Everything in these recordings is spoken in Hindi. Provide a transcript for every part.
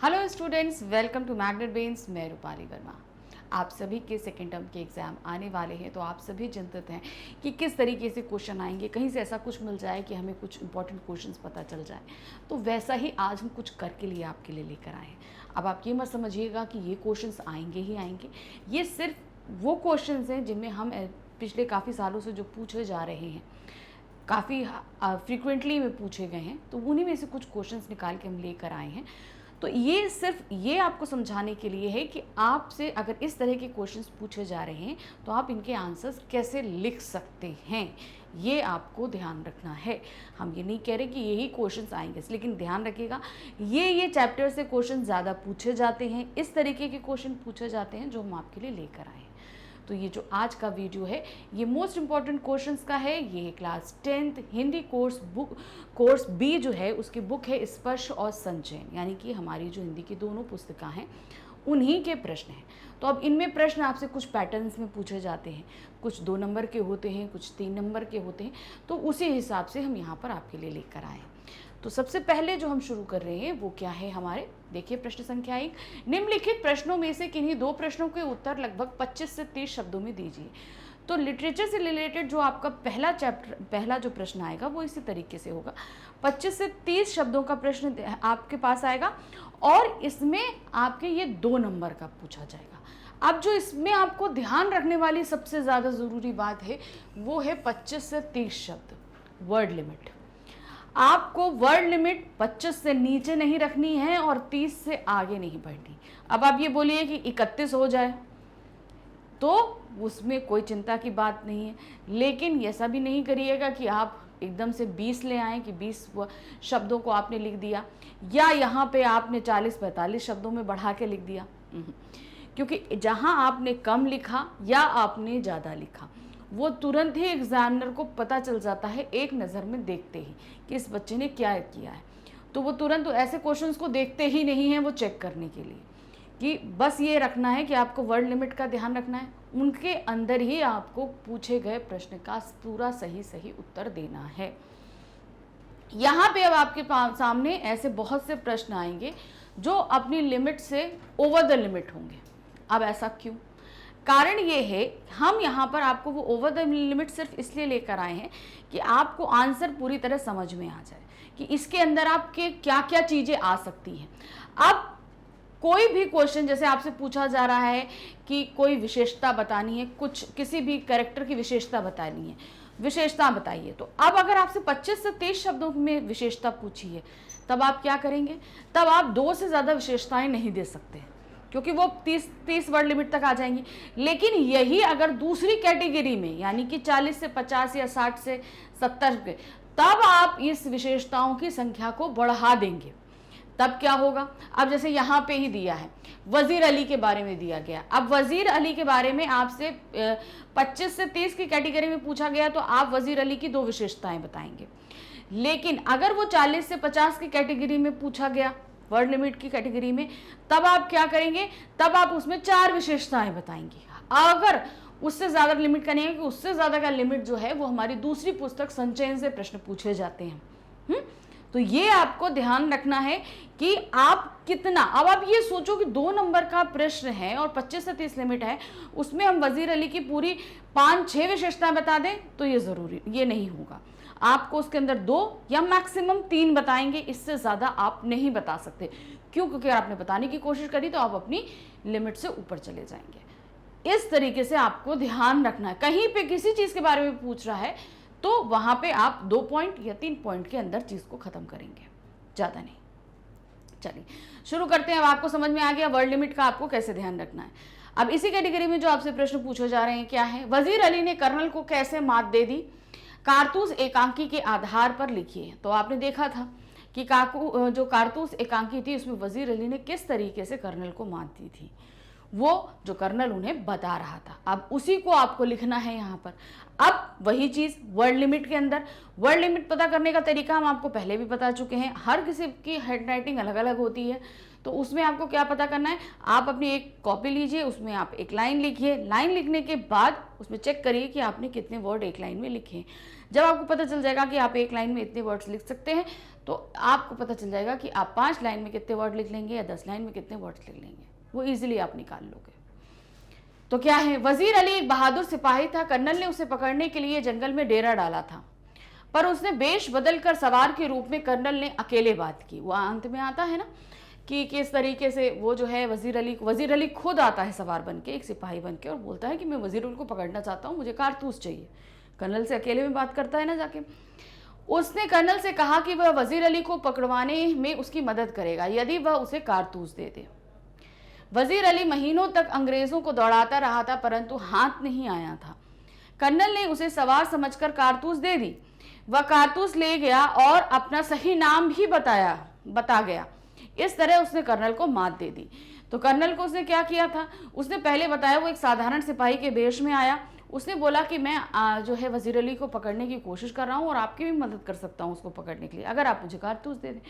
Hello students, welcome to Magnet Brains. मैं रूपाली वर्मा। आप सभी के सेकेंड टर्म के एग्ज़ाम आने वाले हैं, तो आप सभी चिंतित हैं कि किस तरीके से क्वेश्चन आएंगे, कहीं से ऐसा कुछ मिल जाए कि हमें कुछ इंपॉर्टेंट क्वेश्चंस पता चल जाए। तो वैसा ही आज हम कुछ करके लिए आपके लिए लेकर आए हैं। अब आप ये मत समझिएगा कि ये क्वेश्चंस आएंगे ही आएंगे। ये सिर्फ वो क्वेश्चंस हैं जिनमें हम पिछले काफ़ी सालों से जो पूछे जा रहे हैं, काफ़ी फ्रीक्वेंटली में पूछे गए हैं, तो उन्हीं में से कुछ क्वेश्चंस निकाल के हम लेकर आए हैं। तो ये सिर्फ ये आपको समझाने के लिए है कि आपसे अगर इस तरह के क्वेश्चंस पूछे जा रहे हैं तो आप इनके आंसर्स कैसे लिख सकते हैं, ये आपको ध्यान रखना है। हम ये नहीं कह रहे कि यही क्वेश्चंस आएंगे, लेकिन ध्यान रखिएगा ये चैप्टर से क्वेश्चन ज़्यादा पूछे जाते हैं, इस तरीके के क्वेश्चन पूछे जाते हैं जो हम आपके लिए लेकर आए हैं। तो ये जो आज का वीडियो है ये मोस्ट इम्पॉर्टेंट क्वेश्चंस का है। ये class 10th Hindi course B जो है उसकी बुक है स्पर्श और संचयन, यानी कि हमारी जो हिंदी की दोनों पुस्तिका हैं उन्हीं के प्रश्न हैं। तो अब इनमें प्रश्न आपसे कुछ पैटर्न्स में पूछे जाते हैं, कुछ 2 नंबर के होते हैं, कुछ 3 नंबर के होते हैं। तो उसी हिसाब से हम यहाँ पर आपके लिए लेकर आए हैं। तो सबसे पहले जो हम शुरू कर रहे हैं वो क्या है हमारे, देखिए प्रश्न संख्या 1, निम्नलिखित प्रश्नों में से किन्हीं 2 प्रश्नों के उत्तर लगभग 25 से 30 शब्दों में दीजिए। तो लिटरेचर से रिलेटेड जो आपका पहला जो प्रश्न आएगा वो इसी तरीके से होगा। 25 से 30 शब्दों का प्रश्न आपके पास आएगा और इसमें आपके ये 2 नंबर का पूछा जाएगा। अब जो इसमें आपको ध्यान रखने वाली सबसे ज़्यादा ज़रूरी बात है वो है 25 से 30 शब्द, वर्ड लिमिट। आपको वर्ड लिमिट 25 से नीचे नहीं रखनी है और 30 से आगे नहीं बढ़नी। अब आप ये बोलिए कि 31 हो जाए तो उसमें कोई चिंता की बात नहीं है, लेकिन ऐसा भी नहीं करिएगा कि आप एकदम से 20 ले आएँ कि 20 शब्दों को आपने लिख दिया, या यहाँ पे आपने 40-45 शब्दों में बढ़ा के लिख दिया। क्योंकि जहाँ आपने कम लिखा या आपने ज़्यादा लिखा वो तुरंत ही एग्जामिनर को पता चल जाता है एक नज़र में देखते ही कि इस बच्चे ने क्या किया है। तो वो तुरंत ऐसे क्वेश्चंस को देखते ही नहीं है वो चेक करने के लिए कि बस ये रखना है कि आपको वर्ड लिमिट का ध्यान रखना है, उनके अंदर ही आपको पूछे गए प्रश्न का पूरा सही उत्तर देना है। यहाँ पे अब आपके सामने ऐसे बहुत से प्रश्न आएंगे जो अपनी लिमिट से ओवर द लिमिट होंगे। अब ऐसा क्यों? कारण ये है हम यहाँ पर आपको वो ओवर द लिमिट सिर्फ इसलिए लेकर आए हैं कि आपको आंसर पूरी तरह समझ में आ जाए कि इसके अंदर आपके क्या क्या चीज़ें आ सकती हैं। अब कोई भी क्वेश्चन जैसे आपसे पूछा जा रहा है कि कोई विशेषता बतानी है, कुछ किसी भी कैरेक्टर की विशेषता बतानी है, विशेषता बताइए। तो अब अगर आपसे 25 से 30 शब्दों में विशेषता पूछी है तब आप क्या करेंगे? तब आप 2 से ज़्यादा विशेषताएँ नहीं दे सकते क्योंकि वो 30 वर्ड लिमिट तक आ जाएंगी। लेकिन यही अगर दूसरी कैटेगरी में यानी कि 40 से 50 या 60 से 70 के, तब आप इस विशेषताओं की संख्या को बढ़ा देंगे। तब क्या होगा? अब जैसे यहाँ पे ही दिया है वजीर अली के बारे में दिया गया। अब वजीर अली के बारे में आपसे 25 से 30 की कैटेगरी में पूछा गया तो आप वजीर अली की 2 विशेषताएं बताएंगे। लेकिन अगर वो 40 से 50 की कैटेगरी में पूछा गया, वर्ड लिमिट की कैटेगरी में, तब आप क्या करेंगे? तब आप उसमें 4 विशेषताएं बताएंगे। अगर उससे ज़्यादा लिमिट करेंगे कि उससे ज़्यादा का लिमिट जो है वो हमारी दूसरी पुस्तक संचयन से प्रश्न पूछे जाते हैं। तो ये आपको ध्यान रखना है कि आप कितना, अब आप ये सोचो कि 2 नंबर का प्रश्न है और 25 से 30 लिमिट है, उसमें हम वजीर अली की पूरी 5-6 विशेषताएं बता दें तो ये नहीं होगा। आपको उसके अंदर 2 या मैक्सिमम 3 बताएंगे, इससे ज़्यादा आप नहीं बता सकते। क्यों? क्योंकि अगर आपने बताने की कोशिश करी तो आप अपनी लिमिट से ऊपर चले जाएंगे। इस तरीके से आपको ध्यान रखना है। कहीं पे किसी चीज़ के बारे में पूछ रहा है तो वहाँ पे आप 2 पॉइंट या 3 पॉइंट के अंदर चीज़ को ख़त्म करेंगे, ज़्यादा नहीं। चलिए शुरू करते हैं। अब आपको समझ में आ गया वर्ड लिमिट का आपको कैसे ध्यान रखना है। अब इसी कैटेगरी में जो आपसे प्रश्न पूछे जा रहे हैं क्या है? वजीर अली ने कर्नल को कैसे मात दे दी? कारतूस एकांकी के आधार पर लिखिए। तो आपने देखा था कि जो कारतूस एकांकी थी उसमें वजीर अली ने किस तरीके से कर्नल को मात दी थी, वो जो कर्नल उन्हें बता रहा था। अब उसी को आपको लिखना है यहाँ पर। अब वही चीज़ वर्ड लिमिट के अंदर, वर्ड लिमिट पता करने का तरीका हम आपको पहले भी बता चुके हैं। हर किसी की हैंडराइटिंग अलग अलग होती है, तो उसमें आपको क्या पता करना है? आप अपनी एक कॉपी लीजिए, उसमें आप एक लाइन लिखिए। लाइन लिखने के बाद उसमें चेक करिए कि आपने कितने वर्ड एक लाइन में लिखे हैं। जब आपको पता चल जाएगा कि आप एक लाइन में इतने वर्ड्स लिख सकते हैं तो आपको पता चल जाएगा कि आप 5 लाइन में कितने वर्ड लिख लेंगे या 10 लाइन में कितने वर्ड्स लिख लेंगे, वो इजीली आप निकाल लोगे। तो क्या है, वजीर अली एक बहादुर सिपाही था। कर्नल ने उसे पकड़ने के लिए जंगल में डेरा डाला था, पर उसने वेश बदलकर सवार के रूप में कर्नल ने अकेले बात की। वो अंत में आता है ना कि किस तरीके से वो जो है वजीर अली खुद आता है सवार बन के, एक सिपाही बन के, और बोलता है कि मैं वजीर अली को पकड़ना चाहता हूँ, मुझे कारतूस चाहिए। कर्नल से अकेले में बात करता है ना जाके। उसने कर्नल से कहा कि वह वजीर अली को पकड़वाने में उसकी मदद करेगा यदि वह उसे कारतूस दे दे। वजीर अली महीनों तक अंग्रेजों को दौड़ाता रहा था, परंतु हाथ नहीं आया था। कर्नल ने उसे सवार समझकर कारतूस दे दी। वह कारतूस ले गया और अपना सही नाम भी बता गया। इस तरह उसने कर्नल को मात दे दी। तो कर्नल को उसने क्या किया था, उसने पहले बताया वो एक साधारण सिपाही के वेश में आया। उसने बोला कि मैं जो है वजीर अली को पकड़ने की कोशिश कर रहा हूँ और आपकी भी मदद कर सकता हूँ उसको पकड़ने के लिए, अगर आप मुझे कारतूस दे दें।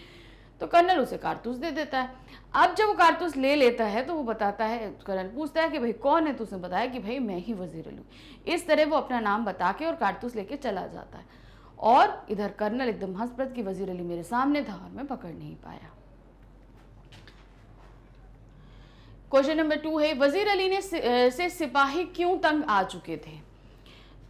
तो कर्नल उसे कारतूस दे देता है। अब जब वो कारतूस ले लेता है तो वो बताता है, कर्नल पूछता है कि भाई कौन है, तो उसने बताया कि भाई मैं ही वजीर अली हूँ। इस तरह वो अपना नाम बता के और कारतूस लेके चला जाता है। और इधर कर्नल एकदम हंस पड़ता कि वजीर अली मेरे सामने था और मैं पकड़ नहीं पाया। क्वेश्चन नंबर 2 है, वजीर अली ने से सिपाही क्यों तंग आ चुके थे।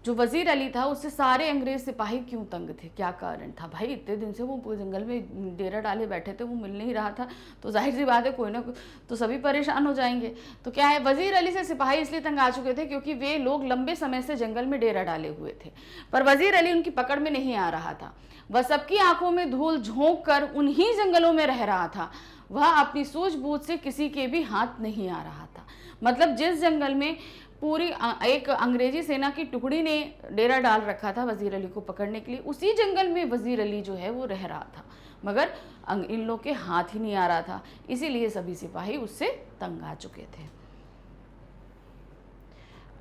जो वजीर अली था उससे सारे अंग्रेज सिपाही क्यों तंग थे, क्या कारण था। भाई इतने दिन से वो जंगल में डेरा डाले बैठे थे, वो मिल नहीं रहा था, तो जाहिर सी बात है कोई ना कोई तो सभी परेशान हो जाएंगे। तो क्या है, वजीर अली से सिपाही इसलिए तंग आ चुके थे क्योंकि वे लोग लंबे समय से जंगल में डेरा डाले हुए थे, पर वजीर अली उनकी पकड़ में नहीं आ रहा था। वह सबकी आंखों में धूल झोंक कर उन्हीं जंगलों में रह रहा था। वह अपनी सूझबूझ से किसी के भी हाथ नहीं आ रहा था। मतलब जिस जंगल में पूरी एक अंग्रेजी सेना की टुकड़ी ने डेरा डाल रखा था वजीर अली को पकड़ने के लिए, उसी जंगल में वजीर अली जो है वो रह रहा था, मगर इन लोग के हाथ ही नहीं आ रहा था, इसीलिए सभी सिपाही उससे तंग आ चुके थे।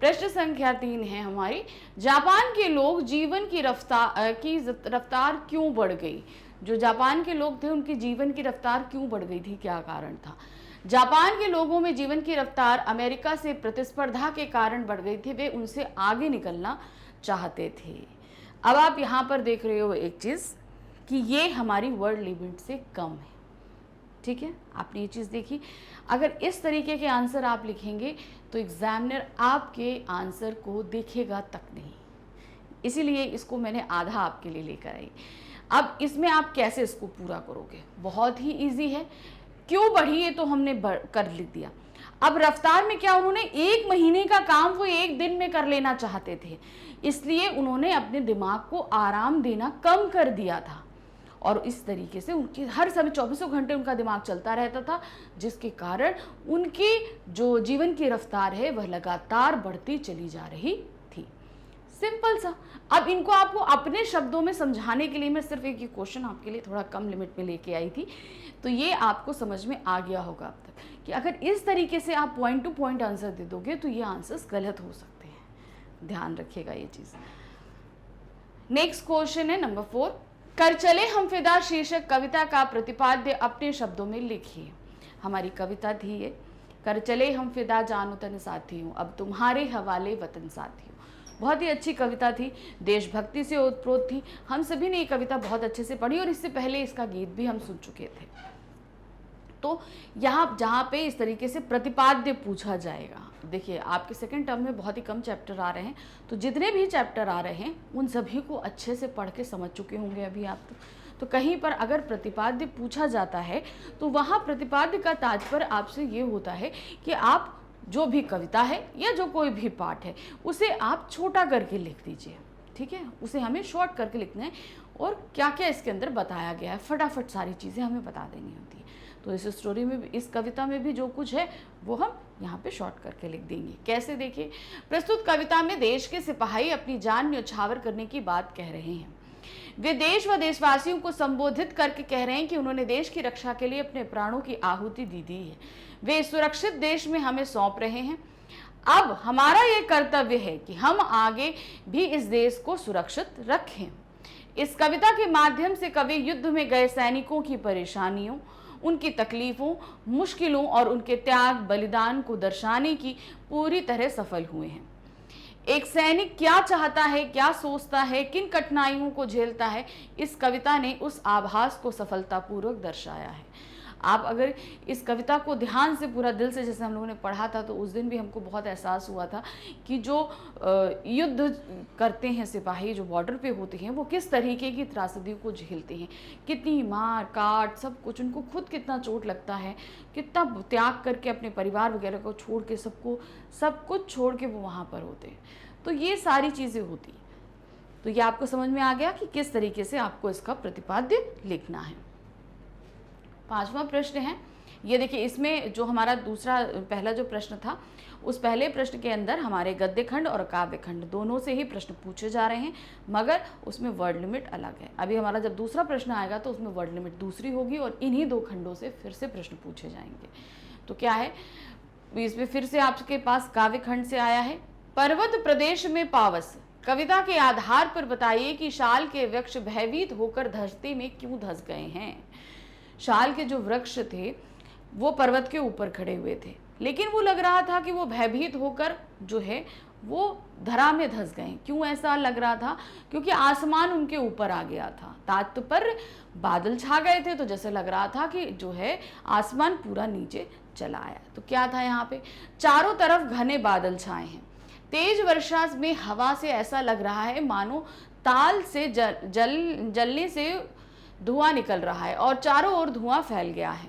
प्रश्न संख्या 3 है हमारी, जापान के लोग जीवन की रफ्तार क्यों बढ़ गई। जो जापान के लोग थे उनकी जीवन की रफ्तार क्यों बढ़ गई थी, क्या कारण था। जापान के लोगों में जीवन की रफ्तार अमेरिका से प्रतिस्पर्धा के कारण बढ़ गई थी, वे उनसे आगे निकलना चाहते थे। अब आप यहाँ पर देख रहे हो एक चीज़ कि ये हमारी वर्ल्ड लिमिट से कम है, ठीक है, आपने ये चीज़ देखी। अगर इस तरीके के आंसर आप लिखेंगे तो एग्जामिनर आपके आंसर को देखेगा तक नहीं, इसीलिए इसको मैंने आधा आपके लिए लेकर आई। अब इसमें आप कैसे इसको पूरा करोगे, बहुत ही इजी है। क्यों बढ़ी है तो हमने कर लिख दिया। अब रफ्तार में क्या, उन्होंने 1 महीने का काम वो 1 दिन में कर लेना चाहते थे, इसलिए उन्होंने अपने दिमाग को आराम देना कम कर दिया था, और इस तरीके से उनकी हर समय 24 घंटे उनका दिमाग चलता रहता था, जिसके कारण उनकी जो जीवन की रफ्तार है वह लगातार बढ़ती चली जा रही थी। सिंपल सा। अब इनको आपको अपने शब्दों में समझाने के लिए मैं सिर्फ एक क्वेश्चन आपके लिए थोड़ा कम लिमिट में लेके आई थी, तो ये आपको समझ में आ गया होगा अब तक कि अगर इस तरीके से आप पॉइंट टू पॉइंट आंसर दे दोगे तो ये आंसर्स गलत हो सकते हैं, ध्यान रखिएगा ये चीज़। नेक्स्ट क्वेश्चन है नंबर 4, कर चले हम फिदा शीर्षक कविता का प्रतिपाद्य अपने शब्दों में लिखिए। हमारी कविता थी ये, कर चले हम फिदा जानो तन साथियों, अब तुम्हारे हवाले वतन साथियों। बहुत ही अच्छी कविता थी, देशभक्ति से ओतप्रोत थी। हम सभी ने ये कविता बहुत अच्छे से पढ़ी और इससे पहले इसका गीत भी हम सुन चुके थे। तो यहाँ जहाँ पे इस तरीके से प्रतिपाद्य पूछा जाएगा, देखिए आपके सेकंड टर्म में बहुत ही कम चैप्टर आ रहे हैं, तो जितने भी चैप्टर आ रहे हैं उन सभी को अच्छे से पढ़ के समझ चुके होंगे अभी आप। तो कहीं पर अगर प्रतिपाद्य पूछा जाता है तो वहाँ प्रतिपाद्य का तात्पर्य आपसे ये होता है कि आप जो भी कविता है या जो कोई भी पाठ है उसे आप छोटा करके लिख दीजिए, ठीक है, उसे हमें शॉर्ट करके लिखना है और क्या क्या इसके अंदर बताया गया है फटाफट सारी चीज़ें हमें बता देनी होती है। तो इस स्टोरी में भी, इस कविता में भी जो कुछ है वो हम यहाँ पे शॉर्ट करके लिख देंगे। कैसे, देखिए, प्रस्तुत कविता में देश के सिपाही अपनी जान न्यौछावर करने की बात कह रहे हैं। वे देश व देशवासियों को संबोधित करके कह रहे हैं कि उन्होंने देश की रक्षा के लिए अपने प्राणों की आहुति दी है। वे सुरक्षित देश में हमें सौंप रहे हैं। अब हमारा ये कर्तव्य है कि हम आगे भी इस देश को सुरक्षित रखें। इस कविता के माध्यम से कवि युद्ध में गए सैनिकों की परेशानियों, उनकी तकलीफों, मुश्किलों और उनके त्याग बलिदान को दर्शाने की पूरी तरह सफल हुए हैं। एक सैनिक क्या चाहता है, क्या सोचता है, किन कठिनाइयों को झेलता है, इस कविता ने उस आभास को सफलतापूर्वक दर्शाया है। आप अगर इस कविता को ध्यान से, पूरा दिल से, जैसे हम लोगों ने पढ़ा था, तो उस दिन भी हमको बहुत एहसास हुआ था कि जो युद्ध करते हैं सिपाही, जो बॉर्डर पे होते हैं, वो किस तरीके की त्रासदियों को झेलते हैं, कितनी मार काट, सब कुछ, उनको खुद कितना चोट लगता है, कितना त्याग करके अपने परिवार वगैरह को छोड़ के, सब कुछ छोड़ के वो वहाँ पर होते हैं। तो ये सारी चीज़ें होती हैं। तो ये आपको समझ में आ गया कि किस तरीके से आपको इसका प्रतिपाद्य लिखना है। 5वां प्रश्न है, ये देखिए, इसमें जो हमारा पहला जो प्रश्न था, उस पहले प्रश्न के अंदर हमारे गद्य खंड और काव्य खंड दोनों से ही प्रश्न पूछे जा रहे हैं, मगर उसमें वर्ड लिमिट अलग है। अभी हमारा जब दूसरा प्रश्न आएगा तो उसमें वर्ड लिमिट दूसरी होगी और इन्हीं 2 खंडों से फिर से प्रश्न पूछे जाएंगे। तो क्या है, इसमें फिर से आपके पास काव्य खंड से आया है, पर्वत प्रदेश में पावस, कविता के आधार पर बताइए कि शाल के वृक्ष भयभीत होकर धरती में क्यों धंस गए हैं। शाल के जो वृक्ष थे वो पर्वत के ऊपर खड़े हुए थे, लेकिन वो लग रहा था कि वो भयभीत होकर जो है वो धरा में धंस गए। क्यों ऐसा लग रहा था? क्योंकि आसमान उनके ऊपर आ गया था, तात्पर्य बादल छा गए थे, तो जैसे लग रहा था कि जो है आसमान पूरा नीचे चला आया। तो क्या था यहाँ पे, चारों तरफ घने बादल छाए हैं, तेज वर्षा में हवा से ऐसा लग रहा है मानो ताल से जलने से धुआं निकल रहा है और चारों ओर धुआं फैल गया है।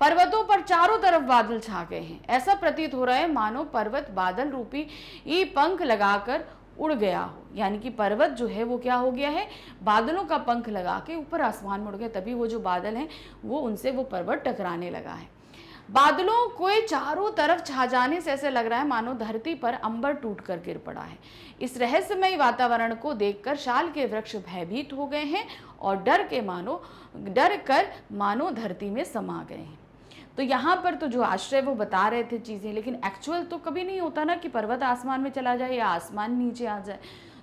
पर्वतों पर चारों तरफ बादल छा गए हैं, ऐसा प्रतीत हो रहा है मानो पर्वत बादल रूपी ये पंख लगाकर उड़ गया हो। यानी कि पर्वत जो है वो क्या हो गया है, बादलों का पंख लगा के ऊपर आसमान में उड़ गया, तभी वो जो बादल हैं वो उनसे वो पर्वत टकराने लगा है। बादलों को चारों तरफ छा जाने से ऐसे लग रहा है मानो धरती पर अंबर टूटकर गिर पड़ा है। इस रहस्यमय वातावरण को देखकर शाल के वृक्ष भयभीत हो गए हैं और डर कर मानो धरती में समा गए हैं। तो यहाँ पर तो जो आश्रय वो बता रहे थे चीज़ें, लेकिन एक्चुअल तो कभी नहीं होता ना कि पर्वत आसमान में चला जाए या आसमान नीचे आ जाए।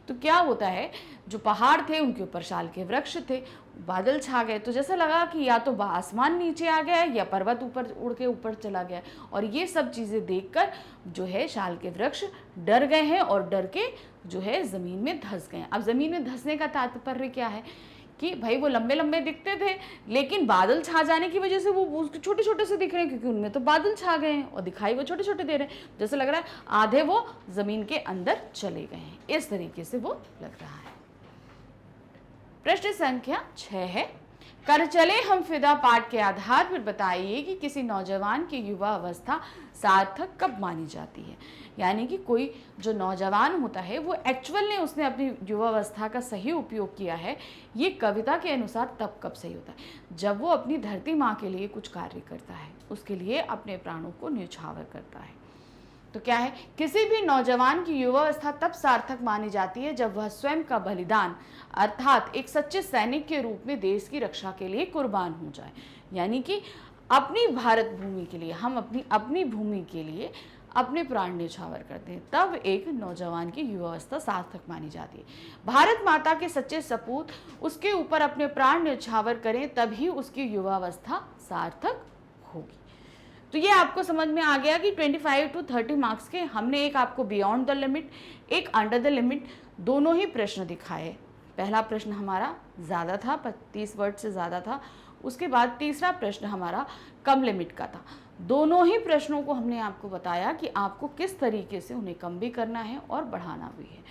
तो क्या होता है, जो पहाड़ थे उनके ऊपर शाल के वृक्ष थे, बादल छा गए, तो जैसा लगा कि या तो आसमान नीचे आ गया या पर्वत ऊपर उड़ के ऊपर चला गया। और ये सब चीज़ें देखकर जो है शाल के वृक्ष डर गए हैं और डर के जो है ज़मीन में धंस गए। अब ज़मीन में धंसने का तात्पर्य क्या है कि भाई वो लंबे लंबे दिखते थे, लेकिन बादल छा जाने की वजह से वो छोटे छोटे से दिख रहे हैं, क्योंकि उनमें तो बादल छा गए हैं और दिखाई वो छोटे छोटे दे रहे हैं। जैसे लग रहा है आधे वो ज़मीन के अंदर चले गए हैं, इस तरीके से वो लग रहा है। प्रश्न संख्या 6 है, कर चले हम फिदा पाठ के आधार पर बताइए कि किसी नौजवान की युवा अवस्था सार्थक कब मानी जाती है। यानी कि कोई जो नौजवान होता है वो एक्चुअल में उसने अपनी युवावस्था का सही उपयोग किया है, ये कविता के अनुसार तब कब सही होता है, जब वो अपनी धरती माँ के लिए कुछ कार्य करता है, उसके लिए अपने प्राणों को न्यौछावर करता है। तो क्या है, किसी भी नौजवान की युवावस्था तब सार्थक मानी जाती है जब वह स्वयं का बलिदान अर्थात एक सच्चे सैनिक के रूप में देश की रक्षा के लिए कुर्बान हो जाए। यानी कि अपनी भारत भूमि के लिए, हम अपनी भूमि के लिए अपने प्राण न्यौछावर करते हैं, तब एक नौजवान की युवावस्था सार्थक मानी जाती है। भारत माता के सच्चे सपूत उसके ऊपर अपने प्राण न्यौछावर करें, तभी उसकी युवावस्था सार्थक होगी। तो ये आपको समझ में आ गया कि 25 to 30 मार्क्स के हमने एक आपको बियॉन्ड द लिमिट, एक अंडर द लिमिट, दोनों ही प्रश्न दिखाए। पहला प्रश्न हमारा ज़्यादा था, 30 वर्ड से ज़्यादा था। उसके बाद तीसरा प्रश्न हमारा कम लिमिट का था। दोनों ही प्रश्नों को हमने आपको बताया कि आपको किस तरीके से उन्हें कम भी करना है और बढ़ाना भी है।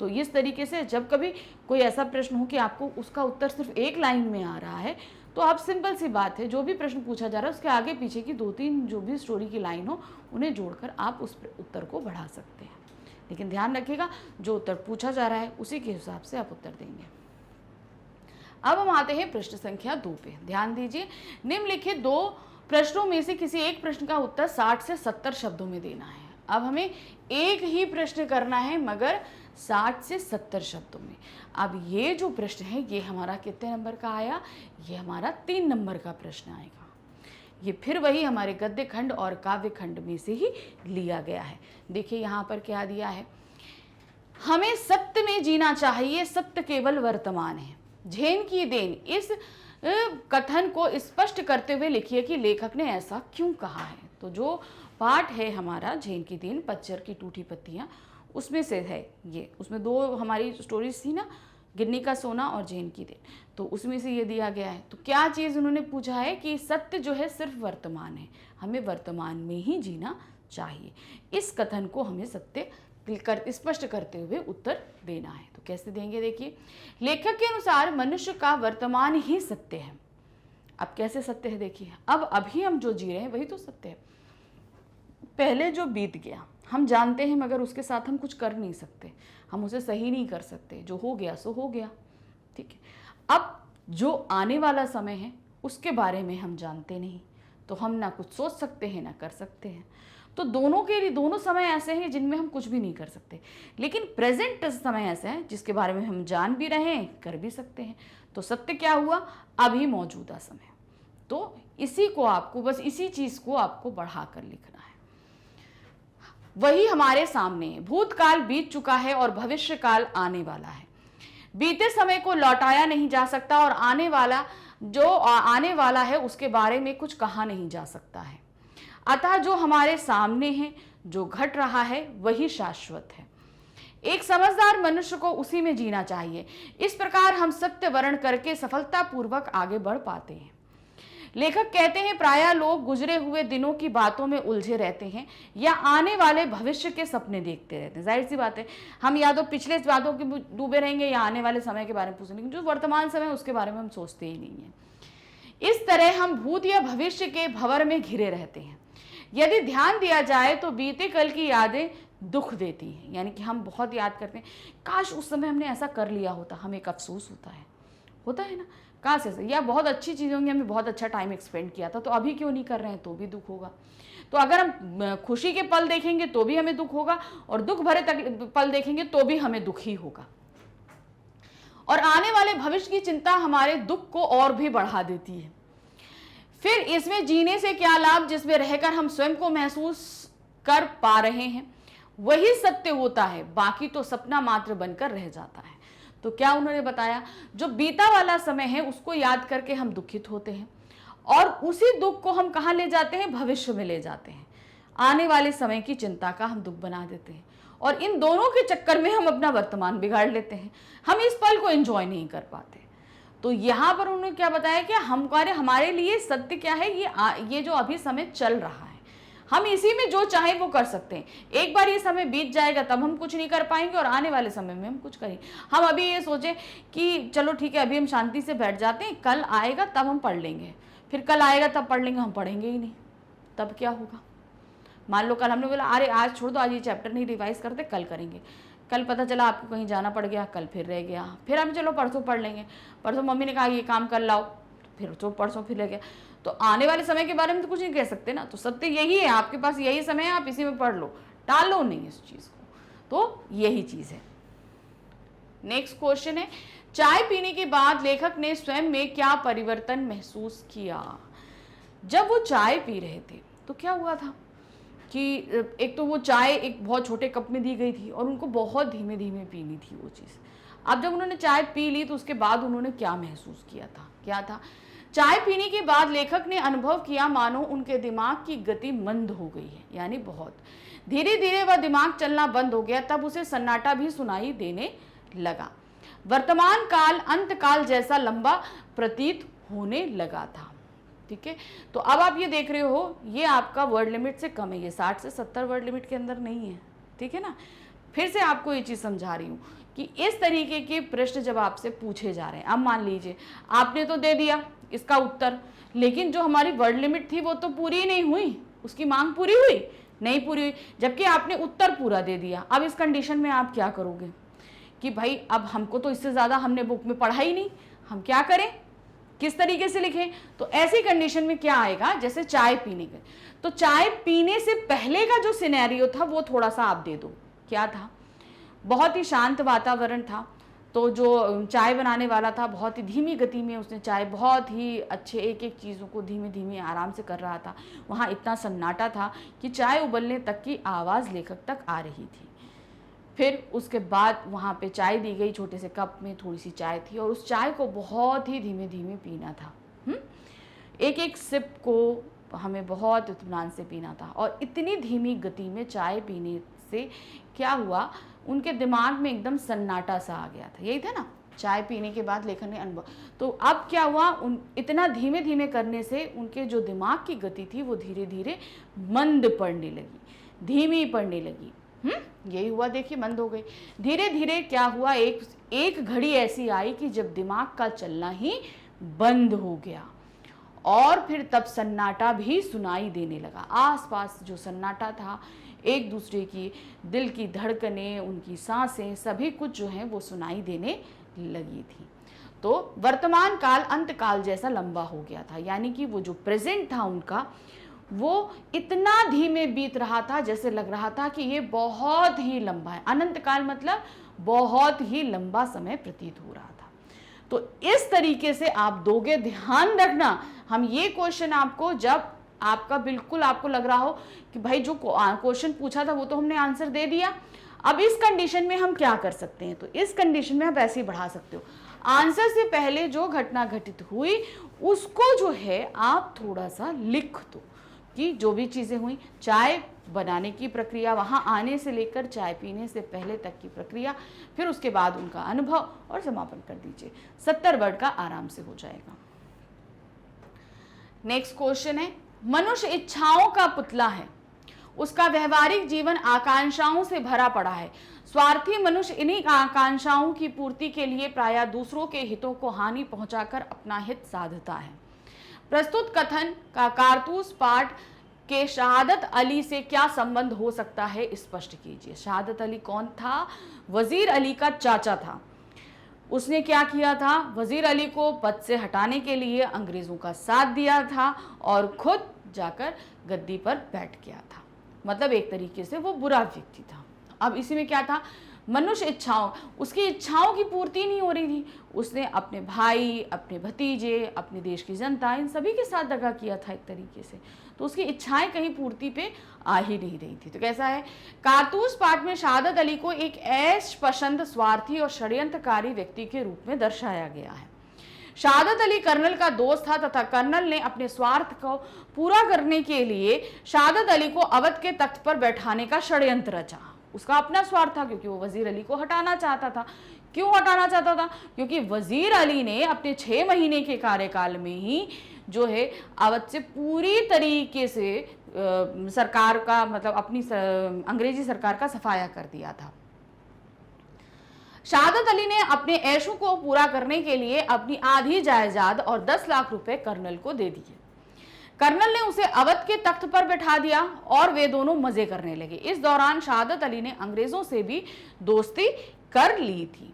तो इस तरीके से जब कभी कोई ऐसा प्रश्न हो कि आपको उसका उत्तर सिर्फ एक लाइन में आ रहा है, तो आप सिंपल सी बात है, जो भी प्रश्न पूछा जा रहा है उसके आगे पीछे की 2-3 जो भी स्टोरी की लाइन हो उन्हें जोड़कर आप उस उत्तर को बढ़ा सकते हैं। लेकिन ध्यान रखिएगा, जो उत्तर पूछा जा रहा है उसी के हिसाब से आप उत्तर देंगे। अब हम आते हैं प्रश्न संख्या 2 पे। ध्यान दीजिए, निम्नलिखित 2 प्रश्नों में से किसी एक प्रश्न का उत्तर 60 से 70 शब्दों में देना है। अब हमें एक ही प्रश्न करना है मगर 60 से 70 शब्दों में। अब ये जो प्रश्न है ये हमारा कितने नंबर का आया, ये हमारा 3 नंबर का प्रश्न आएगा। ये फिर वही हमारे गद्य खंड और काव्य खंड में से ही लिया गया है। देखिए यहाँ पर क्या दिया है, हमें सत्य में जीना चाहिए, सत्य केवल वर्तमान है। झेन की देन, इस कथन को स्पष्ट करते हुए लिखिए कि लेखक ने ऐसा क्यों कहा है। तो जो पाठ है हमारा झेन की देन, पतझड़ की टूटी पत्तियां, उसमें से है ये। उसमें 2 हमारी स्टोरीज थी ना, गिन्नी का सोना और जैन की देन, तो उसमें से ये दिया गया है। तो क्या चीज़ उन्होंने पूछा है कि सत्य जो है सिर्फ वर्तमान है, हमें वर्तमान में ही जीना चाहिए। इस कथन को हमें सत्य स्पष्ट करते हुए उत्तर देना है। तो कैसे देंगे, देखिए, लेखक के अनुसार मनुष्य का वर्तमान ही सत्य है। अब कैसे सत्य है, देखिए, अब अभी हम जो जी रहे हैं वही तो सत्य है। पहले जो बीत गया हम जानते हैं, मगर उसके साथ हम कुछ कर नहीं सकते, हम उसे सही नहीं कर सकते। जो हो गया सो हो गया, ठीक है। अब जो आने वाला समय है उसके बारे में हम जानते नहीं, तो हम ना कुछ सोच सकते हैं ना कर सकते हैं। तो दोनों के लिए दोनों समय ऐसे हैं जिनमें हम कुछ भी नहीं कर सकते, लेकिन प्रेजेंट समय ऐसा है जिसके बारे में हम जान भी रहे हैं, कर भी सकते हैं। तो सत्य क्या हुआ, अभी मौजूदा समय। तो इसी को आपको, बस इसी चीज को आपको बढ़ाकर लिखना है। वही हमारे सामने है, भूतकाल बीत चुका है और भविष्य काल आने वाला है। बीते समय को लौटाया नहीं जा सकता और आने वाला है उसके बारे में कुछ कहा नहीं जा सकता है। अतः जो हमारे सामने है, जो घट रहा है, वही शाश्वत है। एक समझदार मनुष्य को उसी में जीना चाहिए। इस प्रकार हम सत्य वर्ण करके सफलतापूर्वक आगे बढ़ पाते हैं। लेखक कहते हैं, प्रायः लोग गुजरे हुए दिनों की बातों में उलझे रहते हैं या आने वाले भविष्य के सपने देखते रहते हैं। जाहिर सी बात है, हम या तो पिछले बातों के डूबे रहेंगे या आने वाले समय के बारे में पूछेंगे, जो वर्तमान समय है उसके बारे में हम सोचते ही नहीं है। इस तरह हम भूत या भविष्य के भंवर में घिरे रहते हैं। यदि ध्यान दिया जाए तो बीते कल की यादें दुख देती हैं, यानी कि हम बहुत याद करते हैं, काश उस समय हमने ऐसा कर लिया होता, हमें एक अफसोस होता है ना, काश ऐसे, या बहुत अच्छी चीज़ होंगी, हमने बहुत अच्छा टाइम एक्सपेंड किया था, तो अभी क्यों नहीं कर रहे हैं, तो भी दुख होगा। तो अगर हम खुशी के पल देखेंगे तो भी हमें दुख होगा, और दुख भरे पल देखेंगे तो भी हमें दुख ही होगा। और आने वाले भविष्य की चिंता हमारे दुख को और भी बढ़ा देती है। फिर इसमें जीने से क्या लाभ, जिसमें रहकर हम स्वयं को महसूस कर पा रहे हैं, वही सत्य होता है, बाकी तो सपना मात्र बनकर रह जाता है। तो क्या उन्होंने बताया, जो बीता वाला समय है उसको याद करके हम दुखित होते हैं, और उसी दुख को हम कहाँ ले जाते हैं, भविष्य में ले जाते हैं। आने वाले समय की चिंता का हम दुख बना देते हैं, और इन दोनों के चक्कर में हम अपना वर्तमान बिगाड़ लेते हैं। हम इस पल को एंजॉय नहीं कर पाते। तो यहाँ पर उन्होंने क्या बताया कि हमारे लिए सत्य क्या है, ये जो अभी समय चल रहा है, हम इसी में जो चाहे वो कर सकते हैं। एक बार ये समय बीत जाएगा तब हम कुछ नहीं कर पाएंगे, और आने वाले समय में हम कुछ करेंगे। हम अभी ये सोचें कि चलो ठीक है, अभी हम शांति से बैठ जाते हैं, कल आएगा तब हम पढ़ लेंगे, फिर कल आएगा तब पढ़ लेंगे, हम पढ़ेंगे ही नहीं, तब क्या होगा। मान लो कल हमने बोला अरे आज छोड़ दो, आज ये चैप्टर नहीं रिवाइज करते, कल करेंगे, कल पता चला आपको कहीं जाना पड़ गया, कल फिर रह गया, फिर हम चलो परसों पढ़ लेंगे, परसों मम्मी ने कहा ये काम कर लाओ, फिर तो परसों फिर रह गया। तो आने वाले समय के बारे में तो कुछ नहीं कह सकते ना। तो सत्य यही है, आपके पास यही समय है, आप इसी में पढ़ लो, टालो नहीं इस चीज को। तो यही चीज है। नेक्स्ट क्वेश्चन है, चाय पीने के बाद लेखक ने स्वयं में क्या परिवर्तन महसूस किया। जब वो चाय पी रहे थे तो क्या हुआ था कि एक तो वो चाय एक बहुत छोटे कप में दी गई थी और उनको बहुत धीमे धीमे पीनी थी वो चीज़। अब जब उन्होंने चाय पी ली तो उसके बाद उन्होंने क्या महसूस किया था, क्या था, चाय पीने के बाद लेखक ने अनुभव किया मानो उनके दिमाग की गति मंद हो गई है, यानी बहुत धीरे धीरे वह दिमाग चलना बंद हो गया। तब उसे सन्नाटा भी सुनाई देने लगा। वर्तमान काल अंत काल जैसा लंबा प्रतीत होने लगा था। ठीक है, तो अब आप ये देख रहे हो, ये आपका वर्ड लिमिट से कम है, ये 60 से 70 वर्ड लिमिट के अंदर नहीं है। ठीक है ना, फिर से आपको ये चीज़ समझा रही हूँ कि इस तरीके के प्रश्न जब आपसे पूछे जा रहे हैं, अब मान लीजिए आपने तो दे दिया इसका उत्तर, लेकिन जो हमारी वर्ड लिमिट थी वो तो पूरी नहीं हुई, उसकी मांग पूरी हुई नहीं, पूरी हुई, जबकि आपने उत्तर पूरा दे दिया। अब इस कंडीशन में आप क्या करोगे कि भाई अब हमको तो इससे ज़्यादा हमने बुक में पढ़ा ही नहीं, हम क्या करें, किस तरीके से लिखें। तो ऐसी कंडीशन में क्या आएगा, जैसे चाय पीने के, तो चाय पीने से पहले का जो सिनेरियो था वो थोड़ा सा आप दे दो। क्या था, बहुत ही शांत वातावरण था, तो जो चाय बनाने वाला था बहुत ही धीमी गति में उसने चाय, बहुत ही अच्छे एक एक चीज़ों को धीमे धीमे आराम से कर रहा था। वहाँ इतना सन्नाटा था कि चाय उबलने तक की आवाज़ लेखक तक आ रही थी। फिर उसके बाद वहाँ पे चाय दी गई, छोटे से कप में थोड़ी सी चाय थी और उस चाय को बहुत ही धीमे धीमे पीना था। एक एक सिप को हमें बहुत इत्मीनान से पीना था, और इतनी धीमी गति में चाय पीने से क्या हुआ, उनके दिमाग में एकदम सन्नाटा सा आ गया था। यही था ना, चाय पीने के बाद लेखन में अनुभव। तो अब क्या हुआ, इतना धीमे धीमे करने से उनके जो दिमाग की गति थी वो धीरे धीरे मंद पड़ने लगी, धीमी पड़ने लगी। यही हुआ, देखिए मंद हो गई। धीरे धीरे क्या हुआ, एक घड़ी ऐसी आई कि जब दिमाग का चलना ही बंद हो गया और फिर तब सन्नाटा भी सुनाई देने लगा। आसपास जो सन्नाटा था, एक दूसरे की दिल की धड़कनें, उनकी सांसें, सभी कुछ जो है वो सुनाई देने लगी थी। तो वर्तमान काल अंत काल जैसा लंबा हो गया था, यानी कि वो जो प्रेजेंट था उनका, वो इतना धीमे बीत रहा था जैसे लग रहा था कि ये बहुत ही लंबा है। अनंत काल मतलब बहुत ही लंबा समय प्रतीत हो रहा था। तो इस तरीके से आप दोगे, ध्यान रखना। हम ये क्वेश्चन आपको, जब आपका बिल्कुल आपको लग रहा हो कि भाई जो क्वेश्चन पूछा था वो तो हमने आंसर दे दिया, अब इस कंडीशन में हम क्या कर सकते हैं, तो इस कंडीशन में आप ऐसे ही बढ़ा सकते हो। आंसर से पहले जो घटना घटित हुई उसको जो है आप थोड़ा सा लिख दो, कि जो भी चीज़ें हुई, चाय बनाने की प्रक्रिया, वहाँ आने से लेकर चाय पीने से पहले तक की प्रक्रिया, फिर उसके बाद उनका अनुभव, और समापन कर दीजिए। 70 वर्ड का आराम से हो जाएगा। नेक्स्ट क्वेश्चन है, मनुष्य इच्छाओं का पुतला है, उसका व्यवहारिक जीवन आकांक्षाओं से भरा पड़ा है। स्वार्थी मनुष्य इन्हीं आकांक्षाओं की पूर्ति के लिए प्रायः दूसरों के हितों को हानि पहुंचाकर अपना हित साधता है। प्रस्तुत कथन का कारतूस पाठ के शहादत अली से क्या संबंध हो सकता है, स्पष्ट कीजिए। शहादत अली कौन था? वजीर अली का चाचा था। उसने क्या किया था? वजीर अली को पद से हटाने के लिए अंग्रेजों का साथ दिया था और खुद जाकर गद्दी पर बैठ गया था। मतलब एक तरीके से वो बुरा व्यक्ति था। अब इसी में क्या था, मनुष्य इच्छाओं, उसकी इच्छाओं की पूर्ति नहीं हो रही थी। उसने अपने भाई, अपने भतीजे, अपने देश की जनता, इन सभी के साथ दगा किया था एक तरीके से। तो उसकी इच्छाएं कहीं पूर्ति पे आ ही नहीं रही थी। तो कैसा है, कारतूस पाठ में शहादत अली को एक ऐश पसंद, स्वार्थी और षड्यंत्रकारी व्यक्ति के रूप में दर्शाया गया है। शहादत अली कर्नल का दोस्त था तथा कर्नल ने अपने स्वार्थ को पूरा करने के लिए शहादत अली को अवध के तख्त पर बैठाने का षड्यंत्र रचा। उसका अपना स्वार्थ था, क्योंकि वो वजीर अली को हटाना चाहता था। क्यों हटाना चाहता था? क्योंकि वजीर अली ने अपने 6 महीने के कार्यकाल में ही जो है अवध से पूरी तरीके से सरकार का, मतलब अपनी अंग्रेजी सरकार का सफाया कर दिया था। शहादत अली ने अपने ऐशों को पूरा करने के लिए अपनी आधी जायदाद और 10 लाख रुपए कर्नल को दे दिए। कर्नल ने उसे अवध के तख्त पर बैठा दिया और वे दोनों मजे करने लगे। इस दौरान शहादत अली ने अंग्रेजों से भी दोस्ती कर ली थी।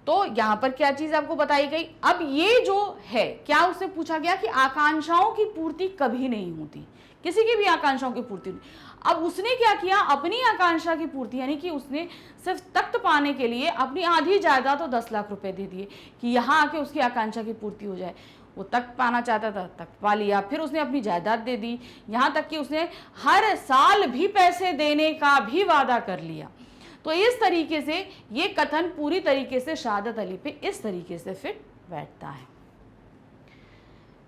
तो यहां पर क्या चीज आपको बताई गई, अब ये जो है क्या उससे पूछा गया कि आकांक्षाओं की पूर्ति कभी नहीं होती, किसी की भी आकांक्षाओं की पूर्ति नहीं। अब उसने क्या किया, अपनी आकांक्षा की पूर्ति, यानी कि उसने सिर्फ तख्त पाने के लिए अपनी आधी जायदाद तो 10 लाख रुपए दे दिए कि यहाँ आके उसकी आकांक्षा की पूर्ति हो जाए। वो तख्त पाना चाहता था, तख्त पा लिया, फिर उसने अपनी जायदाद दे दी, यहाँ तक कि उसने हर साल भी पैसे देने का भी वादा कर लिया। तो इस तरीके से ये कथन पूरी तरीके से शहादत अली पे इस तरीके से फिट बैठता है।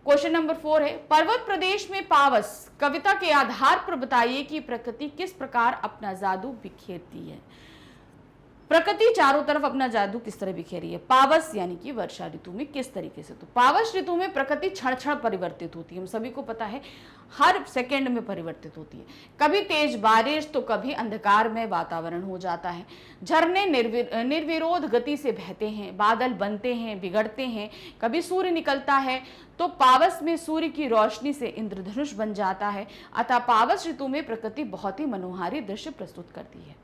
क्वेश्चन नंबर 4 है, पर्वत प्रदेश में पावस कविता के आधार पर बताइए कि प्रकृति किस प्रकार अपना जादू बिखेरती है। प्रकृति चारों तरफ अपना जादू किस तरह बिखेरी है। पावस यानी कि वर्षा ऋतु में किस तरीके से, तो पावस ऋतु में प्रकृति क्षण क्षण परिवर्तित होती है, हम सभी को पता है, हर सेकंड में परिवर्तित होती है। कभी तेज बारिश तो कभी अंधकार में वातावरण हो जाता है। झरने निर्विरोध गति से बहते हैं, बादल बनते हैं, बिगड़ते हैं, कभी सूर्य निकलता है तो पावस में सूर्य की रोशनी से इंद्रधनुष बन जाता है। अतः पावस ऋतु में प्रकृति बहुत ही मनोहारी दृश्य प्रस्तुत करती है।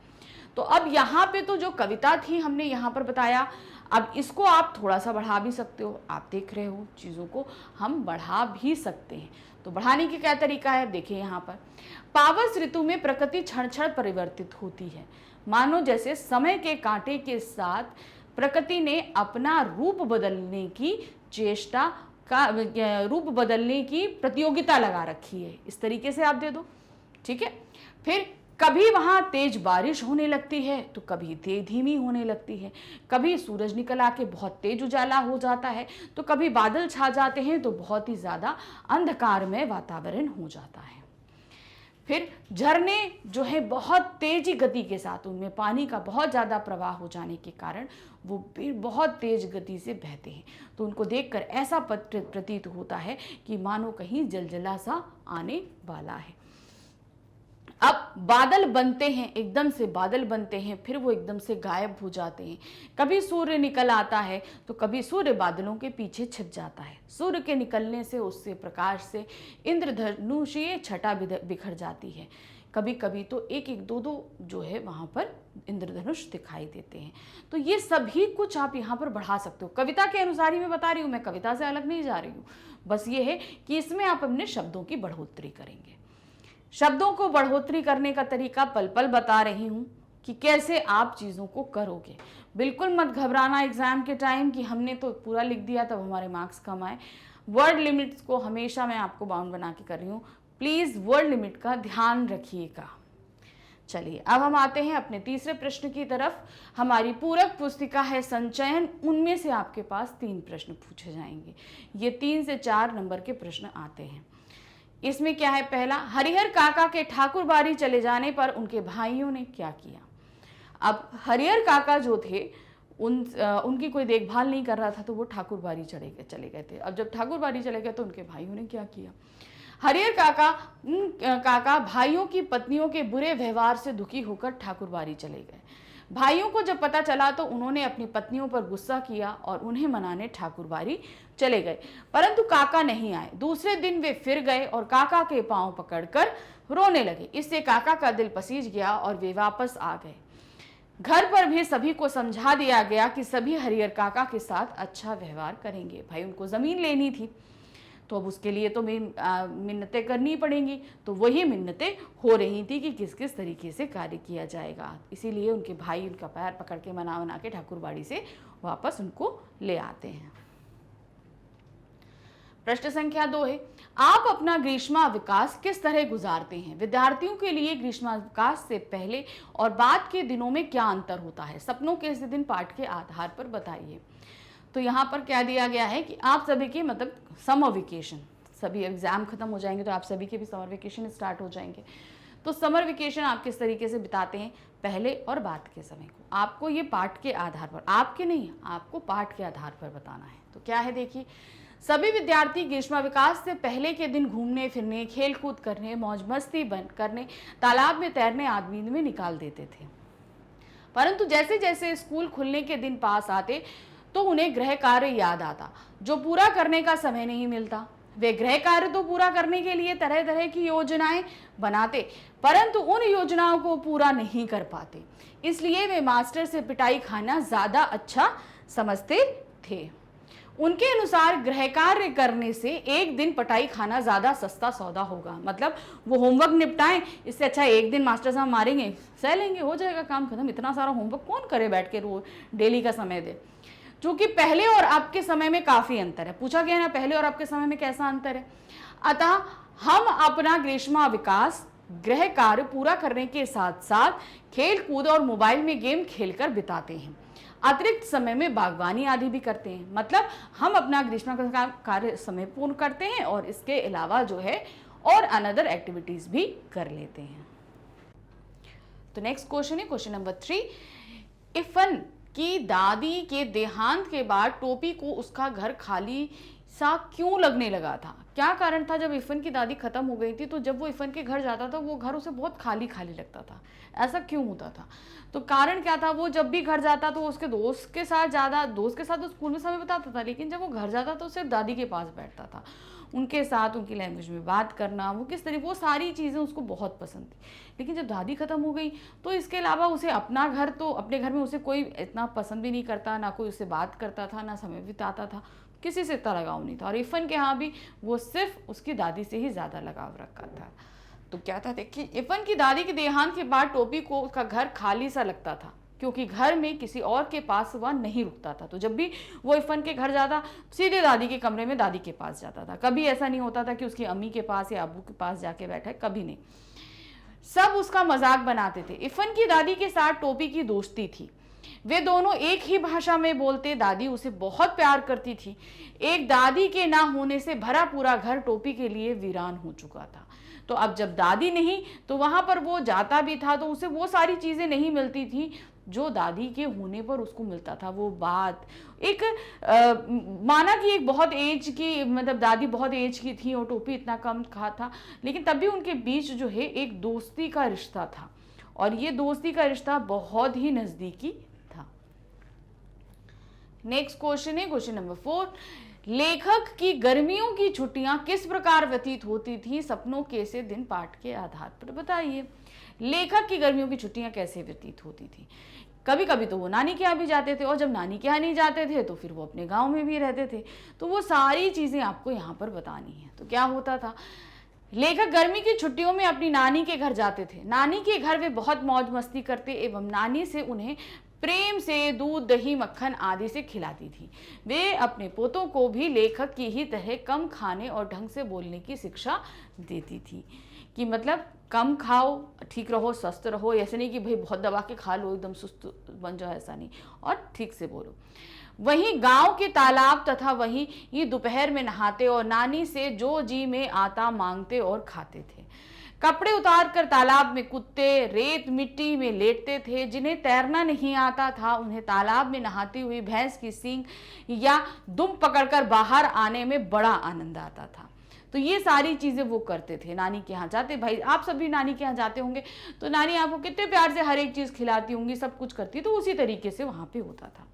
तो अब यहाँ पे तो जो कविता थी हमने यहाँ पर बताया, अब इसको आप थोड़ा सा बढ़ा भी सकते हो। आप देख रहे हो चीज़ों को हम बढ़ा भी सकते हैं, तो बढ़ाने की क्या तरीका है, देखिए यहाँ पर, पावस ऋतु में प्रकृति क्षण क्षण परिवर्तित होती है, मानो जैसे समय के कांटे के साथ प्रकृति ने अपना रूप बदलने की चेष्टा का, रूप बदलने की प्रतियोगिता लगा रखी है। इस तरीके से आप दे दो, ठीक है। फिर कभी वहाँ तेज बारिश होने लगती है तो कभी धीमी होने लगती है, कभी सूरज निकल आके बहुत तेज उजाला हो जाता है तो कभी बादल छा जाते हैं तो बहुत ही ज़्यादा अंधकारमय वातावरण हो जाता है। फिर झरने जो है बहुत तेजी गति के साथ, उनमें पानी का बहुत ज़्यादा प्रवाह हो जाने के कारण वो भी बहुत तेज गति से बहते हैं। तो उनको देखकर ऐसा प्रतीत होता है कि मानो कहीं जलजला सा आने वाला है। अब बादल बनते हैं, एकदम से बादल बनते हैं, फिर वो एकदम से गायब हो जाते हैं। कभी सूर्य निकल आता है तो कभी सूर्य बादलों के पीछे छिप जाता है। सूर्य के निकलने से, उससे प्रकाश से इंद्रधनुषीय छटा बिखर जाती है। कभी कभी तो एक एक दो दो जो है वहाँ पर इंद्रधनुष दिखाई देते हैं। तो ये सभी कुछ आप यहाँ पर बढ़ा सकते हो। कविता के अनुसार ही मैं बता रही हूँ, मैं कविता से अलग नहीं जा रही हूँ। बस ये है कि इसमें आप अपने शब्दों की बढ़ोतरी करेंगे। शब्दों को बढ़ोतरी करने का तरीका पल पल बता रही हूँ कि कैसे आप चीज़ों को करोगे। बिल्कुल मत घबराना एग्जाम के टाइम कि हमने तो पूरा लिख दिया तब हमारे मार्क्स कम आए। वर्ड लिमिट्स को हमेशा मैं आपको बाउंड बना के कर रही हूँ, प्लीज़ वर्ड लिमिट का ध्यान रखिएगा। चलिए अब हम आते हैं अपने तीसरे प्रश्न की तरफ। हमारी पूरक पुस्तिका है संचयन, उनमें से आपके पास 3 प्रश्न पूछे जाएंगे। ये 3 से 4 नंबर के प्रश्न आते हैं। इसमें क्या है, पहला, हरिहर काका के ठाकुर बाड़ी चले जाने पर उनके भाइयों ने क्या किया। अब हरिहर काका जो थे उनकी कोई देखभाल नहीं कर रहा था, तो वो ठाकुर बाड़ी चले गए थे। अब जब ठाकुर बाड़ी चले गए तो उनके भाइयों ने क्या किया। हरिहर काका भाइयों की पत्नियों के बुरे व्यवहार से दुखी होकर ठाकुर बाड़ी चले गए। भाइयों को जब पता चला तो उन्होंने अपनी पत्नियों पर गुस्सा किया और उन्हें मनाने ठाकुर बाड़ी चले गए, परंतु काका नहीं आए। दूसरे दिन वे फिर गए और काका के पांव पकड़कर रोने लगे। इससे काका का दिल पसीज गया और वे वापस आ गए। घर पर भी सभी को समझा दिया गया कि सभी हरिहर काका के साथ अच्छा व्यवहार करेंगे। भाई उनको जमीन लेनी थी, तो अब उसके लिए तो मिन्नतें करनी पड़ेंगी। तो वही मिन्नतें हो रही थी कि किस किस तरीके से कार्य किया जाएगा। इसीलिए उनके भाई उनका पैर पकड़ के मना के ठाकुर बाड़ी से वापस उनको ले आते हैं। प्रश्न संख्या 2 है, आप अपना ग्रीष्मावकाश किस तरह गुजारते हैं। विद्यार्थियों के लिए ग्रीष्मावकाश से पहले और बाद के दिनों में क्या अंतर होता है, सपनों के इस दिन पाठ के आधार पर बताइए। तो यहाँ पर क्या दिया गया है कि आप सभी के मतलब समर वेकेशन, सभी एग्जाम खत्म हो जाएंगे तो आप सभी के भी समर वेकेशन स्टार्ट हो जाएंगे। तो समर वेकेशन आप किस तरीके से बिताते हैं पहले और बाद के समय को, आपको ये पाठ के आधार पर, आपके नहीं, आपको पाठ के आधार पर बताना है। तो क्या है देखिए, सभी विद्यार्थी ग्रीष्मावकाश से पहले के दिन घूमने फिरने, खेल कूद करने, मौज मस्ती करने, तालाब में तैरने आदि में निकाल देते थे। परंतु जैसे जैसे स्कूल खुलने के दिन पास आते तो उन्हें गृह कार्य याद आता जो पूरा करने का समय नहीं मिलता। वे गृह कार्य तो पूरा करने के लिए तरह तरह की योजनाएं बनाते, परंतु उन योजनाओं को पूरा नहीं कर पाते। इसलिए वे मास्टर से पिटाई खाना ज्यादा अच्छा समझते थे। उनके अनुसार गृह कार्य करने से एक दिन पिटाई खाना ज्यादा सस्ता सौदा होगा। मतलब वो होमवर्क निपटाएं, इससे अच्छा एक दिन मास्टर साहब मारेंगे, सह लेंगे, हो जाएगा काम खत्म। इतना सारा होमवर्क कौन करे बैठ के, रोज डेली का समय दे। क्योंकि पहले और अब के समय में काफी अंतर है। पूछा गया ना, पहले और अब के समय में कैसा अंतर है। अतः हम अपना ग्रीष्मावकाश गृह कार्य पूरा करने के साथ साथ खेल कूद और मोबाइल में गेम खेलकर बिताते हैं। अतिरिक्त समय में बागवानी आदि भी करते हैं। मतलब हम अपना ग्रीष्मावकाश कार्य समय पूर्ण करते हैं और इसके अलावा जो है और अनदर एक्टिविटीज भी कर लेते हैं। तो नेक्स्ट क्वेश्चन है क्वेश्चन नंबर 3, इफन की दादी के देहांत के बाद टोपी को उसका घर खाली सा क्यों लगने लगा था। क्या कारण था, जब इफन की दादी खत्म हो गई थी तो जब वो इफन के घर जाता था वो घर उसे बहुत खाली खाली लगता था। ऐसा क्यों होता था, तो कारण क्या था, वो जब भी घर जाता तो उसके दोस्त के साथ तो स्कूल में समय बिताता था, लेकिन जब वो घर जाता तो सिर्फ दादी के पास बैठता था। उनके साथ उनकी लैंग्वेज में बात करना, वो किस तरीके, वो सारी चीज़ें उसको बहुत पसंद थी। लेकिन जब दादी खत्म हो गई तो इसके अलावा उसे अपना घर, तो अपने घर में उसे कोई इतना पसंद भी नहीं करता, ना कोई उससे बात करता था, ना समय बिताता था, किसी से इतना लगाव नहीं था। और इफन के यहाँ भी वो सिर्फ उसकी दादी से ही ज़्यादा लगाव रखा था। तो क्या था देखिए, इफन की दादी के देहांत के बाद टोपी को उसका घर खाली सा लगता था, क्योंकि घर में किसी और के पास वह नहीं रुकता था। तो जब भी वो इफन के घर जाता सीधे दादी के कमरे में दादी के पास जाता था। कभी ऐसा नहीं होता था कि उसकी अम्मी के पास या अब्बू के पास जाके बैठा है, कभी नहीं। सब उसका मजाक बनाते थे। इफन की दादी के साथ टोपी की दोस्ती थी, वे दोनों एक ही भाषा में बोलते। दादी उसे बहुत प्यार करती थी। एक दादी के ना होने से भरा पूरा घर टोपी के लिए वीरान हो चुका था। तो अब जब दादी नहीं तो वहाँ पर वो जाता भी था तो उसे वो सारी चीज़ें नहीं मिलती थी जो दादी के होने पर उसको मिलता था। वो बात एक माना कि एक बहुत एज की, मतलब दादी बहुत एज की थी और टोपी इतना कम खा था, लेकिन तब भी उनके बीच जो है एक दोस्ती का रिश्ता था और ये दोस्ती का रिश्ता बहुत ही नज़दीकी था। नेक्स्ट क्वेश्चन है क्वेश्चन नंबर 4। लेखक की गर्मियों की छुट्टियां किस प्रकार व्यतीत होती थी? सपनों के से दिन पाठ के आधार पर बताइए। लेखक की गर्मियों की छुट्टियां कैसे व्यतीत होती थी? कभी कभी तो वो नानी के यहाँ भी जाते थे और जब नानी के यहाँ नहीं जाते थे तो फिर वो अपने गांव में भी रहते थे। तो वो सारी चीज़ें आपको यहाँ पर बतानी है। तो क्या होता था, लेखक गर्मी की छुट्टियों में अपनी नानी के घर जाते थे। नानी के घर वे बहुत मौज मस्ती करते एवं नानी से उन्हें प्रेम से दूध दही मक्खन आदि से खिलाती थी। वे अपने पोतों को भी लेखक की ही तरह कम खाने और ढंग से बोलने की शिक्षा देती थी कि मतलब कम खाओ, ठीक रहो, स्वस्थ रहो। ऐसे नहीं कि भाई बहुत दबा के खा लो, एकदम सुस्त बन जाओ, ऐसा नहीं, और ठीक से बोलो। वहीं गांव के तालाब तथा वहीं ये दोपहर में नहाते और नानी से जो जी में आता मांगते और खाते थे। कपड़े उतार कर तालाब में कूदते, रेत मिट्टी में लेटते थे। जिन्हें तैरना नहीं आता था उन्हें तालाब में नहाती हुई भैंस की सींग या दुम पकड़कर बाहर आने में बड़ा आनंद आता था। तो ये सारी चीजें वो करते थे। नानी के यहाँ जाते, भाई आप सभी नानी के यहाँ जाते होंगे तो नानी आपको कितने प्यार से हर एक चीज खिलाती होंगी, सब कुछ करती, तो उसी तरीके से वहां पे होता था।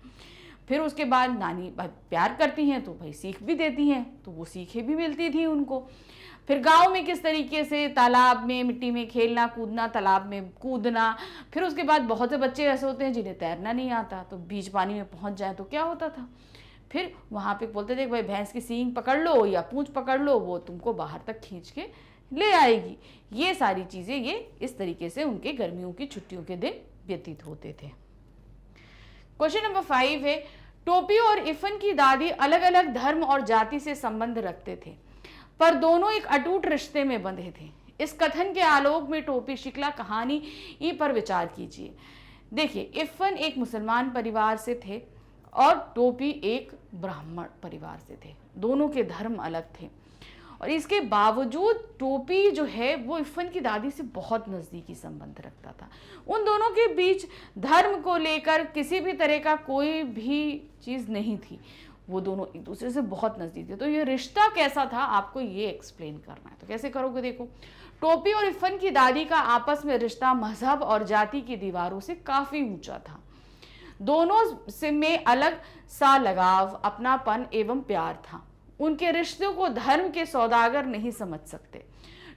फिर उसके बाद नानी प्यार करती हैं तो भाई सीख भी देती हैं, तो वो सीखें भी मिलती थी उनको। फिर गांव में किस तरीके से तालाब में मिट्टी में खेलना कूदना, तालाब में कूदना। फिर उसके बाद बहुत से बच्चे ऐसे होते हैं जिन्हें तैरना नहीं आता, तो बीच पानी में पहुंच जाए तो क्या होता था, फिर वहां पे बोलते थे भाई भैंस की सींग पकड़ लो या पूंछ पकड़ लो, वो तुमको बाहर तक खींच के ले आएगी। ये सारी चीजें ये इस तरीके से उनके गर्मियों की छुट्टियों के दिन व्यतीत होते थे। क्वेश्चन नंबर 5 है, टोपी और इफन की दादी अलग अलग धर्म और जाति से संबंध रखते थे पर दोनों एक अटूट रिश्ते में बंधे थे। इस कथन के आलोक में टोपी शिकला कहानी पर विचार कीजिए। देखिए, इफन एक मुसलमान परिवार से थे और टोपी एक ब्राह्मण परिवार से थे। दोनों के धर्म अलग थे और इसके बावजूद टोपी जो है वो इफन की दादी से बहुत नज़दीकी संबंध रखता था। उन दोनों के बीच धर्म को लेकर किसी भी तरह का कोई भी चीज़ नहीं थी, वो दोनों एक दूसरे से बहुत नज़दीक थे। तो ये रिश्ता कैसा था आपको ये एक्सप्लेन करना है। तो कैसे करोगे, देखो, टोपी और इफन की दादी का आपस में रिश्ता मजहब और जाति की दीवारों से काफ़ी ऊंचा था। दोनों से में अलग सा लगाव, अपनापन एवं प्यार था। उनके रिश्तों को धर्म के सौदागर नहीं समझ सकते।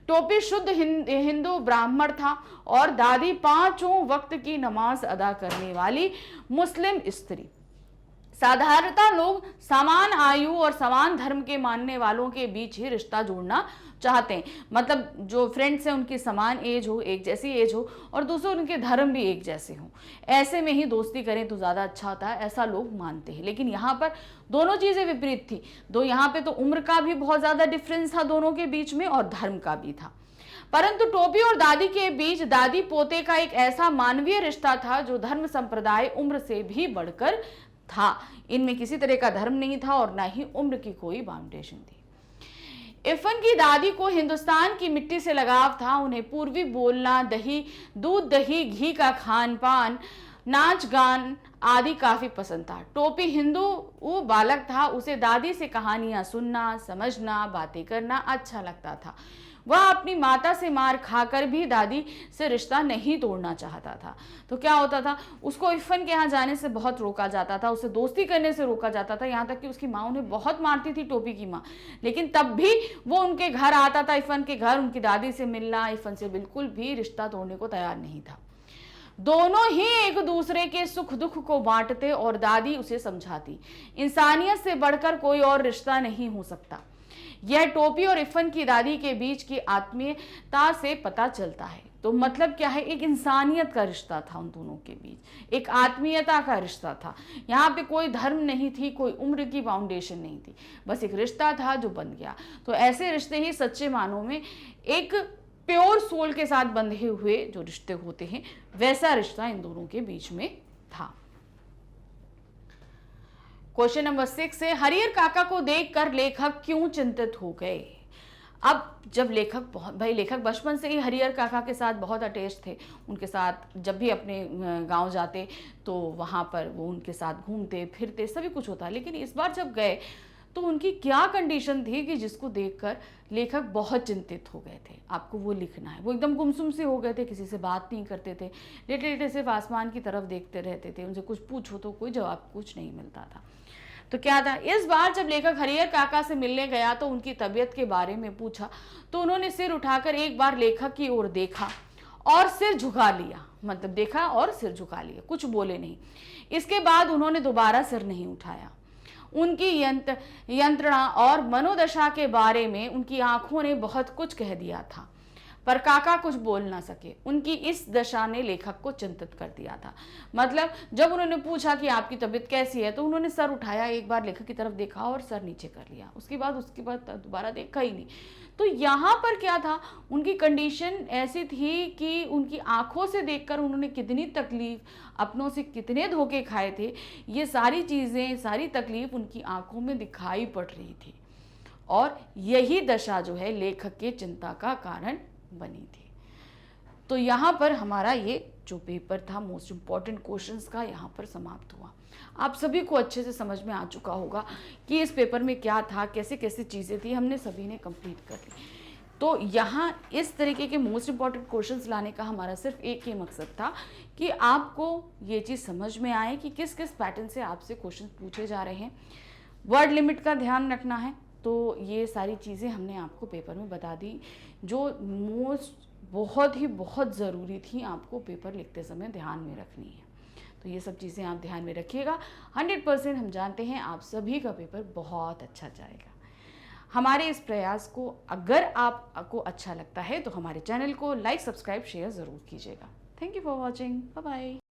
टोपी शुद्ध हिंदू ब्राह्मण था और दादी 5 वक्त की नमाज अदा करने वाली मुस्लिम स्त्री। साधारणतः लोग समान आयु और समान धर्म के मानने वालों के बीच ही रिश्ता जोड़ना चाहते हैं। मतलब जो फ्रेंड्स हैं उनकी समान एज हो, एक जैसी एज हो और दूसरे उनके धर्म भी एक जैसे हों, ऐसे में ही दोस्ती करें तो ज़्यादा अच्छा होता है, ऐसा लोग मानते हैं। लेकिन यहाँ पर दोनों चीज़ें विपरीत थी। यहाँ पे तो उम्र का भी बहुत ज़्यादा डिफरेंस था दोनों के बीच में और धर्म का भी था। परंतु टोपी और दादी के बीच दादी पोते का एक ऐसा मानवीय रिश्ता था जो धर्म संप्रदाय उम्र से भी बढ़कर था। इनमें किसी तरह का धर्म नहीं था और ना ही उम्र की कोई बाउंडेशन थी। इरफान की दादी को हिंदुस्तान की मिट्टी से लगाव था। उन्हें पूर्वी बोलना, दूध दही घी का खान पान, नाच गान आदि काफी पसंद था। टोपी हिंदू वो बालक था, उसे दादी से कहानियां सुनना, समझना, बातें करना अच्छा लगता था। वह अपनी माता से मार खाकर भी दादी से रिश्ता नहीं तोड़ना चाहता था। तो क्या होता था, उसको इरफान के यहाँ जाने से बहुत रोका जाता था, उसे दोस्ती करने से रोका जाता था। यहाँ तक कि उसकी माँ उन्हें बहुत मारती थी, टोपी की माँ, लेकिन तब भी वो उनके घर आता था, इरफान के घर, उनकी दादी से मिलना। इरफान से बिल्कुल भी रिश्ता तोड़ने को तैयार नहीं था। दोनों ही एक दूसरे के सुख दुख को बांटते और दादी उसे समझाती। इंसानियत से बढ़कर कोई और रिश्ता नहीं हो सकता। यह टोपी और इरफान की दादी के बीच की आत्मीयता से पता चलता है। तो मतलब क्या है, एक इंसानियत का रिश्ता था उन दोनों के बीच, एक आत्मीयता का रिश्ता था। यहाँ पे कोई धर्म नहीं थी, कोई उम्र की बाउंडेशन नहीं थी, बस एक रिश्ता था जो बन गया। तो ऐसे रिश्ते ही सच्चे मानों में एक प्योर सोल के साथ बंधे हुए जो रिश्ते होते हैं, वैसा रिश्ता इन दोनों के बीच में था। क्वेश्चन नंबर 6 है, हरिहर काका को देखकर लेखक क्यों चिंतित हो गए? अब जब लेखक लेखक बचपन से ही हरिहर काका के साथ बहुत अटैच थे, उनके साथ जब भी अपने गांव जाते तो वहाँ पर वो उनके साथ घूमते फिरते सभी कुछ होता। लेकिन इस बार जब गए तो उनकी क्या कंडीशन थी कि जिसको देखकर लेखक बहुत चिंतित हो गए थे। आपको वो लिखना है। वो एकदम गुमसुम से हो गए थे, किसी से बात नहीं करते थे, लेटे लेटे सिर्फ आसमान की तरफ देखते रहते थे। उनसे कुछ पूछो तो कोई जवाब कुछ नहीं मिलता था। तो क्या था, इस बार जब लेखक हरिहर काका से मिलने गया तो उनकी तबीयत के बारे में पूछा तो उन्होंने सिर उठाकर एक बार लेखक की ओर देखा और सिर झुका लिया। मतलब देखा और सिर झुका लिया, कुछ बोले नहीं। इसके बाद उन्होंने दोबारा सिर नहीं उठाया। उनकी यंत्रणा और मनोदशा के बारे में उनकी आंखों ने बहुत कुछ कह दिया था, पर काका कुछ बोल ना सके। उनकी इस दशा ने लेखक को चिंतित कर दिया था। मतलब जब उन्होंने पूछा कि आपकी तबीयत कैसी है तो उन्होंने सर उठाया, एक बार लेखक की तरफ देखा और सर नीचे कर लिया। उसके बाद दोबारा देखा ही नहीं। तो यहाँ पर क्या था, उनकी कंडीशन ऐसी थी कि उनकी आंखों से देखकर उन्होंने कितनी तकलीफ, अपनों से कितने धोखे खाए थे, ये सारी चीज़ें, सारी तकलीफ उनकी आंखों में दिखाई पड़ रही थी। और यही दशा जो है लेखक के चिंता का कारण बनी थी। तो यहाँ पर हमारा ये जो पेपर था मोस्ट इम्पॉर्टेंट क्वेश्चंस का यहाँ पर समाप्त हुआ। आप सभी को अच्छे से समझ में आ चुका होगा कि इस पेपर में क्या था, कैसे कैसे चीज़ें थी, हमने सभी ने कंप्लीट कर ली। तो यहाँ इस तरीके के मोस्ट इम्पॉर्टेंट क्वेश्चंस लाने का हमारा सिर्फ एक ही मकसद था कि आपको ये चीज़ समझ में आए कि किस किस पैटर्न से आपसे क्वेश्चन पूछे जा रहे हैं। वर्ड लिमिट का ध्यान रखना है। तो ये सारी चीज़ें हमने आपको पेपर में बता दी जो बहुत ज़रूरी थी, आपको पेपर लिखते समय ध्यान में रखनी है। तो ये सब चीज़ें आप ध्यान में रखिएगा। 100% हम जानते हैं आप सभी का पेपर बहुत अच्छा जाएगा। हमारे इस प्रयास को अगर आपको अच्छा लगता है तो हमारे चैनल को लाइक, सब्सक्राइब, शेयर ज़रूर कीजिएगा। Thank you for watching. Bye bye.